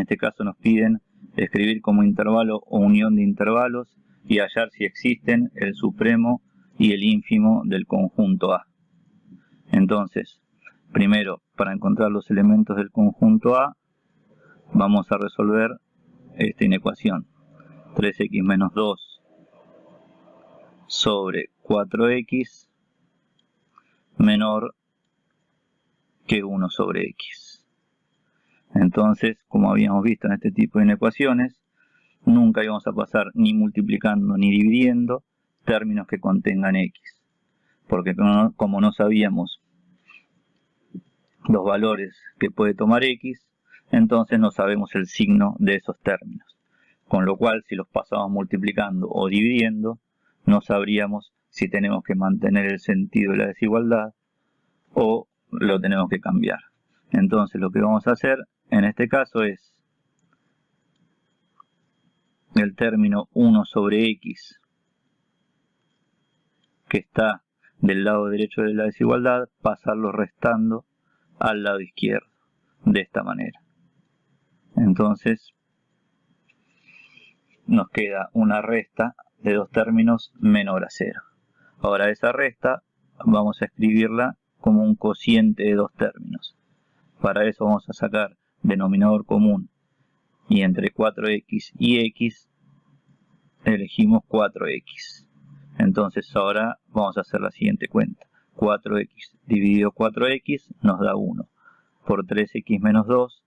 este caso nos piden escribir como intervalo o unión de intervalos y hallar si existen el supremo y el ínfimo del conjunto A. Entonces, primero, para encontrar los elementos del conjunto A, vamos a resolver esta inecuación. 3x menos 2 sobre 4x menor que 1 sobre x. Entonces, como habíamos visto en este tipo de inecuaciones, nunca íbamos a pasar ni multiplicando ni dividiendo términos que contengan x, porque como no sabíamos los valores que puede tomar x, entonces no sabemos el signo de esos términos, con lo cual si los pasamos multiplicando o dividiendo, no sabríamos si tenemos que mantener el sentido de la desigualdad o lo tenemos que cambiar. Entonces lo que vamos a hacer en este caso es el término 1 sobre x que está del lado derecho de la desigualdad, pasarlo restando al lado izquierdo, de esta manera. Entonces nos queda una resta de dos términos menor a 0. Ahora esa resta vamos a escribirla como un cociente de dos términos. Para eso vamos a sacar denominador común y entre 4x y x elegimos 4x. Entonces ahora vamos a hacer la siguiente cuenta. 4x dividido 4x nos da 1. Por 3x menos 2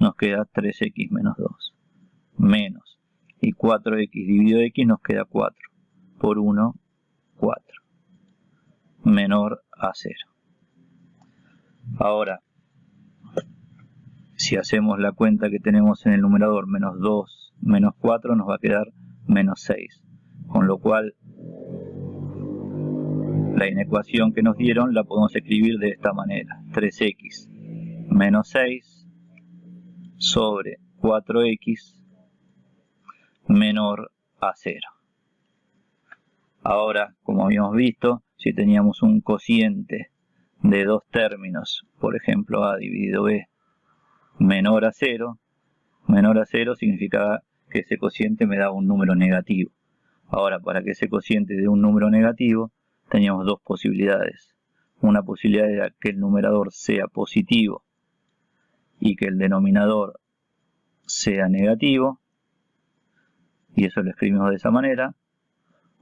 nos queda 3x menos 2. Menos. Y 4x dividido x nos queda 4. Por 1, 4. Menor a 0. Ahora, si hacemos la cuenta que tenemos en el numerador, menos 2 menos 4, nos va a quedar menos 6. Con lo cual, la inecuación que nos dieron la podemos escribir de esta manera. 3x menos 6 sobre 4x menor a 0. Ahora, como habíamos visto, si teníamos un cociente de dos términos, por ejemplo a dividido b, menor a 0 significaba que ese cociente me daba un número negativo. Ahora, para que ese cociente dé un número negativo, teníamos dos posibilidades. Una posibilidad era que el numerador sea positivo y que el denominador sea negativo, y eso lo escribimos de esa manera.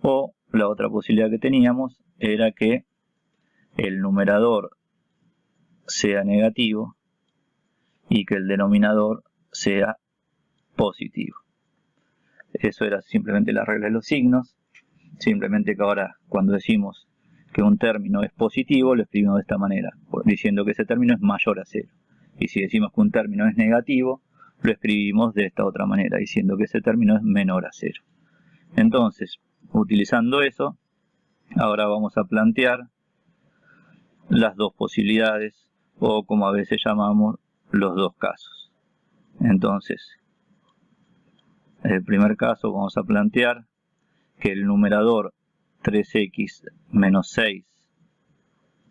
O la otra posibilidad que teníamos era que el numerador sea negativo y que el denominador sea positivo. Eso era simplemente la regla de los signos. Simplemente que ahora cuando decimos que un término es positivo, lo escribimos de esta manera, diciendo que ese término es mayor a 0. Y si decimos que un término es negativo, lo escribimos de esta otra manera, diciendo que ese término es menor a 0. Entonces, utilizando eso, ahora vamos a plantear las dos posibilidades, o como a veces llamamos, los dos casos. Entonces, en el primer caso vamos a plantear que el numerador 3x menos 6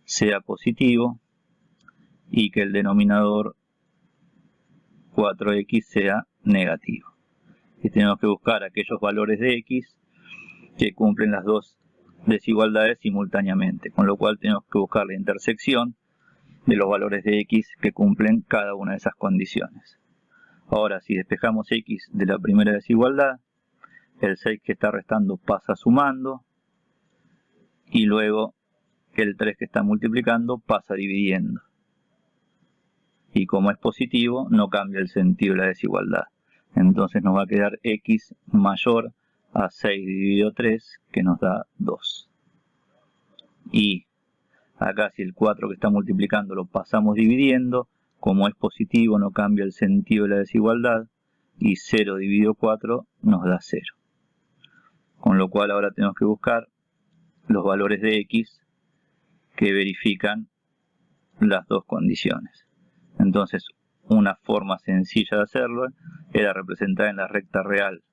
sea positivo y que el denominador 4x sea negativo. Y tenemos que buscar aquellos valores de x que cumplen las dos desigualdades simultáneamente, con lo cual tenemos que buscar la intersección de los valores de x que cumplen cada una de esas condiciones. Ahora, si despejamos x de la primera desigualdad, el 6 que está restando pasa sumando, y luego el 3 que está multiplicando pasa dividiendo. Y como es positivo, no cambia el sentido de la desigualdad. Entonces nos va a quedar x mayor a 6 dividido 3, que nos da 2. Y acá si el 4 que está multiplicando lo pasamos dividiendo, como es positivo no cambia el sentido de la desigualdad, y 0 dividido 4 nos da 0. Con lo cual ahora tenemos que buscar los valores de x que verifican las dos condiciones. Entonces, una forma sencilla de hacerlo era representar en la recta real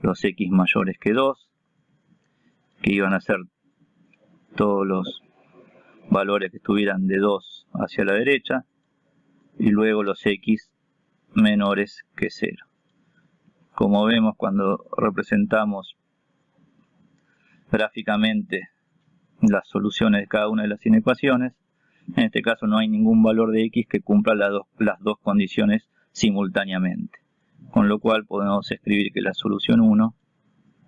los x mayores que 2, que iban a ser todos los valores que estuvieran de 2 hacia la derecha, y luego los x menores que 0. Como vemos cuando representamos gráficamente las soluciones de cada una de las inecuaciones, en este caso no hay ningún valor de x que cumpla las dos condiciones simultáneamente, con lo cual podemos escribir que la solución 1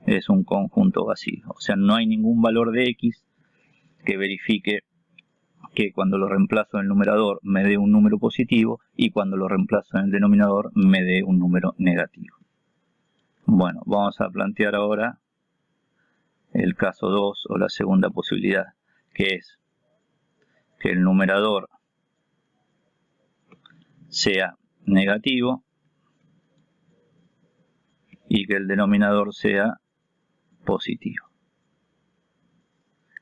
es un conjunto vacío, o sea, no hay ningún valor de x que verifique que cuando lo reemplazo en el numerador me dé un número positivo y cuando lo reemplazo en el denominador me dé un número negativo. Bueno, vamos a plantear ahora el caso 2 o la segunda posibilidad, que es que el numerador sea negativo y que el denominador sea positivo.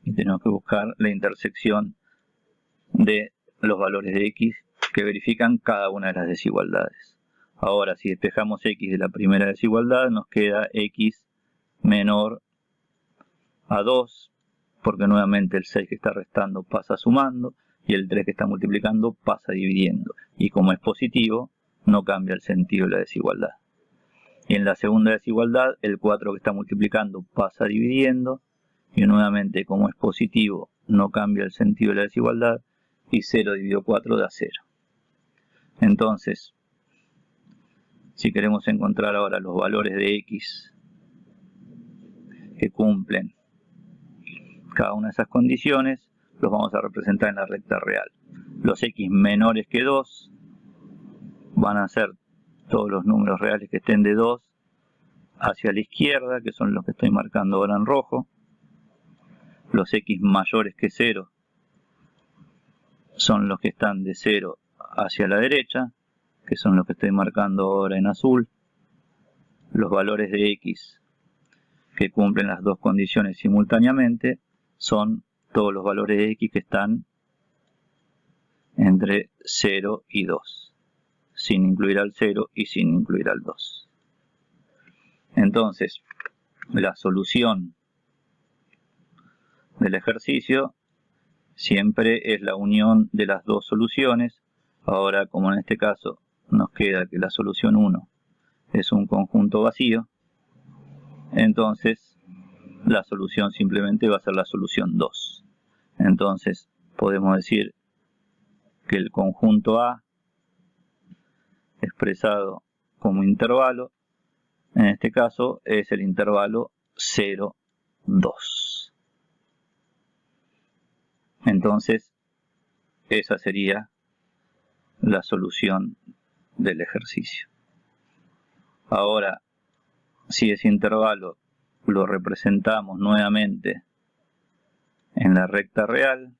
Y tenemos que buscar la intersección de los valores de x que verifican cada una de las desigualdades. Ahora, si despejamos x de la primera desigualdad, nos queda x menor a 2, porque nuevamente el 6 que está restando pasa sumando y el 3 que está multiplicando pasa dividiendo. Y como es positivo, no cambia el sentido de la desigualdad. Y en la segunda desigualdad, el 4 que está multiplicando pasa dividiendo y nuevamente como es positivo, no cambia el sentido de la desigualdad y 0 dividido 4 da 0. Entonces, si queremos encontrar ahora los valores de x que cumplen cada una de esas condiciones, los vamos a representar en la recta real. Los x menores que 2 van a ser todos los números reales que estén de 2 hacia la izquierda, que son los que estoy marcando ahora en rojo. Los x mayores que 0 son los que están de 0 hacia la derecha, que son los que estoy marcando ahora en azul. Los valores de x que cumplen las dos condiciones simultáneamente son todos los valores de x que están entre 0 y 2, sin incluir al 0 y sin incluir al 2. Entonces, la solución del ejercicio siempre es la unión de las dos soluciones. Ahora, como en este caso nos queda que la solución 1 es un conjunto vacío, entonces la solución simplemente va a ser la solución 2. Entonces podemos decir que el conjunto A, expresado como intervalo, en este caso es el intervalo 0, 2. Entonces esa sería la solución del ejercicio. Ahora, si ese intervalo lo representamos nuevamente en la recta real,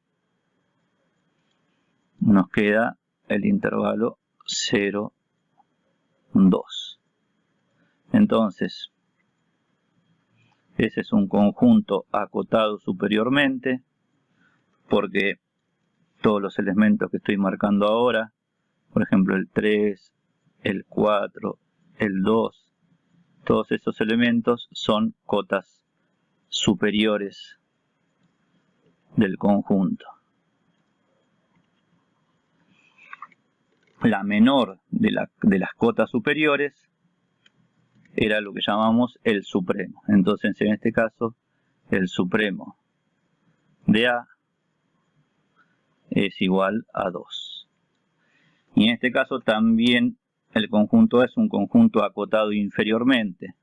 nos queda el intervalo 0, 2. Entonces, ese es un conjunto acotado superiormente, porque todos los elementos que estoy marcando ahora, por ejemplo el 3, el 4, el 2, todos esos elementos son cotas superiores del conjunto. La menor de las cotas superiores era lo que llamamos el supremo. Entonces, en este caso, el supremo de A es igual a 2. Y en este caso también el conjunto A es un conjunto acotado inferiormente,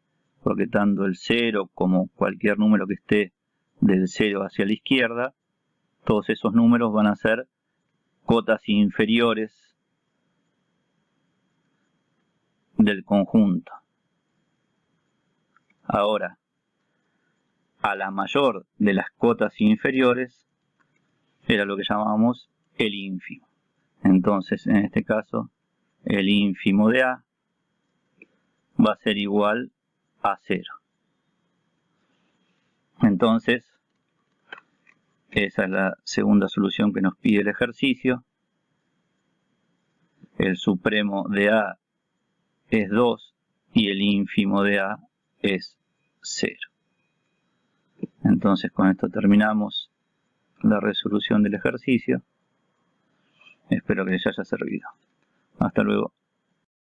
porque tanto el 0 como cualquier número que esté del 0 hacia la izquierda, todos esos números van a ser cotas inferiores del conjunto. Ahora, a la mayor de las cotas inferiores era lo que llamamos el ínfimo. Entonces, en este caso, el ínfimo de A va a ser igual a 0. Entonces, esa es la segunda solución que nos pide el ejercicio. El supremo de A es 2 y el ínfimo de A es 0. Entonces, con esto terminamos la resolución del ejercicio. Espero que les haya servido. Hasta luego.